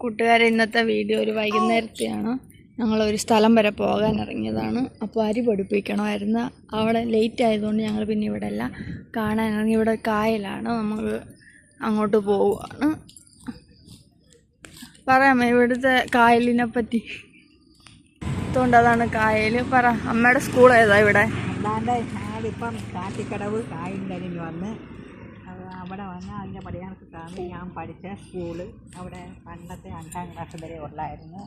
കൂട്ടുകാരെ, ഇന്നത്തെ വീഡിയോ ഒരു വൈകുന്നേരത്തെയാണ്. ഞങ്ങളൊരു സ്ഥലം വരെ പോകാൻ ഇറങ്ങിയതാണ്. അപ്പോൾ അരി പഠിപ്പിക്കണമായിരുന്നു. അവിടെ ലേറ്റ് ആയതുകൊണ്ട് ഞങ്ങൾ പിന്നെ ഇവിടെ അല്ല കാണാൻ ഇറങ്ങി. ഇവിടെ കായലാണ്, നമ്മൾ അങ്ങോട്ട് പോവുകയാണ്. പറയാമോ ഇവിടുത്തെ കായലിനെ പറ്റി? അതുകൊണ്ട് അതാണ് കായൽ. പറ, അമ്മയുടെ സ്കൂൾ ഏതാ ഇവിടെ? ഞങ്ങളിപ്പം കാട്ടിക്കടവ് കായലിന് വന്ന് അവിടെ വന്ന് അതിൻ്റെ പടിയാണത്താണ് ഞാൻ പഠിച്ച സ്കൂള്. അവിടെ പണ്ടത്തെ 5ാം ക്ലാസ് വരെ ഉള്ളായിരുന്നു.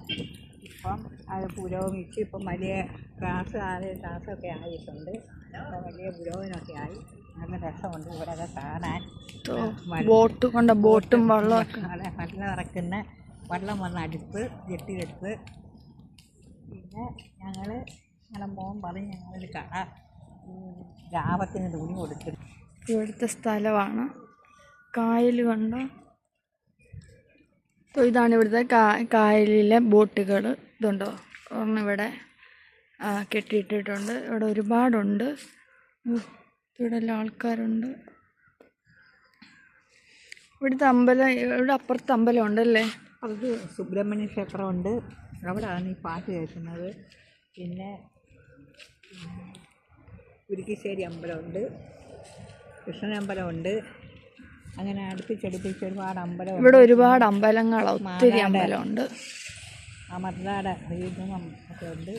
ഇപ്പം അത് പുരോഗമിച്ച് ഇപ്പം വലിയ ക്ലാസ് 6 ക്ലാസ്സൊക്കെ ആയിട്ടുണ്ട്. അപ്പോൾ വലിയ പുരോഗമനമൊക്കെ ആയി. നല്ല രസമുണ്ട് ഇവിടെയൊക്കെ കാണാൻ. ബോട്ട് കൊണ്ട് ബോട്ടും വെള്ളം വെള്ളം ഇറക്കുന്ന വെള്ളം വന്ന അടുപ്പ് ജെട്ടിയെടുപ്പ്. പിന്നെ ഞങ്ങളെ മോൻ പറഞ്ഞ് ഞങ്ങളൊരു കട ലാഭത്തിന് തുണി കൊടുക്കും. ഇവിടുത്തെ സ്ഥലമാണ്. കായൽ കണ്ടോ? ഇതാണ് ഇവിടുത്തെ കായലിലെ ബോട്ടുകൾ. ഇതുണ്ടോ? ഒരെണ്ണം ഇവിടെ കെട്ടിയിട്ടിട്ടുണ്ട്. ഇവിടെ ഒരുപാടുണ്ട്. ഇവിടെ എല്ലാം ആൾക്കാരുണ്ട്. ഇവിടുത്തെ അമ്പലം, ഇവിടെ അപ്പുറത്ത് അമ്പലം ഉണ്ടല്ലേ? അത് സുബ്രഹ്മണ്യ ക്ഷേത്രമുണ്ട്. അവിടെയാണ് ഈ പാട്ട് കേൾക്കുന്നത്. പിന്നെ കുരുക്കിശ്ശേരി അമ്പലമുണ്ട്, കൃഷ്ണനമ്പലമുണ്ട്. അങ്ങനെ അടുപ്പിച്ചടുപ്പിച്ച് ഒരുപാട് അമ്പലം. ഇവിടെ ഒരുപാട് അമ്പലങ്ങളാണ്, ഒത്തിരി അമ്പലമുണ്ട്. അമൃതാട ഹരികുളം ഒക്കെ ഉണ്ട്.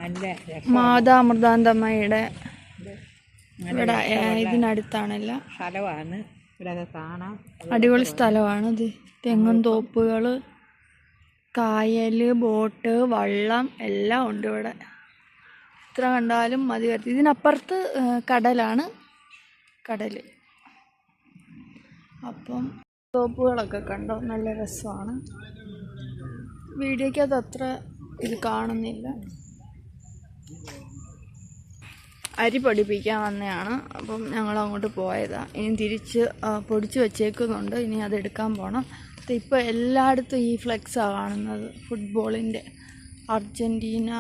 നല്ല മാതാ അമൃതാനന്ദമയുടെ ഇവിടെ ഇതിനടുത്താണല്ല സ്ഥലമാണ്. ഇവിടെയൊക്കെ കാണാം. അടിപൊളി സ്ഥലമാണ്. ഇത് തെങ്ങും തോപ്പുകൾ, കായൽ, ബോട്ട്, വള്ളം എല്ലാം ഉണ്ട് ഇവിടെ. എത്ര കണ്ടാലും മതി വരത്തില്ല. ഇതിനപ്പുറത്ത് കടലാണ്, കടൽ. അപ്പം തോപ്പുകളൊക്കെ കണ്ടോ? നല്ല രസമാണ്. വീഡിയോയ്ക്കകത്ത് അത്ര ഇത് കാണുന്നില്ല. അരി പഠിപ്പിക്കാൻ വന്നതാണ്. അപ്പം ഞങ്ങൾ അങ്ങോട്ട് പോയതാണ്. ഇനി തിരിച്ച് പൊടിച്ച് വെച്ചേക്കുന്നുണ്ട്. ഇനി അത് എടുക്കാൻ പോകണം. ഇപ്പോൾ എല്ലായിടത്തും ഈ ഫ്ലെക്സാണ് കാണുന്നത്, ഫുട്ബോളിൻ്റെ. അർജൻറ്റീന,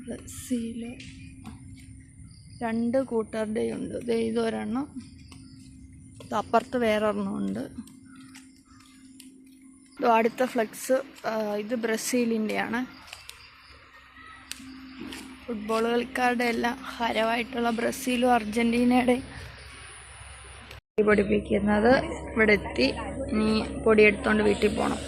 ബ്രസീൽ, 2 കൂട്ടരുടെയും ഉണ്ട്. ഇതൊരെണ്ണം, അപ്പുറത്ത് വേറൊരെണ്ണമുണ്ട്. അടുത്ത ഫ്ലെക്സ് ഇത് ബ്രസീലിൻ്റെയാണ്. ഫുട്ബോൾ കളിക്കാരുടെ എല്ലാം ഹരമായിട്ടുള്ള ബ്രസീലും അർജൻറ്റീനയുടെ പഠിപ്പിക്കുന്നത്. ഇവിടെ എത്തി. ഇനി പൊടിയെടുത്തോണ്ട് വീട്ടിൽ പോകണം.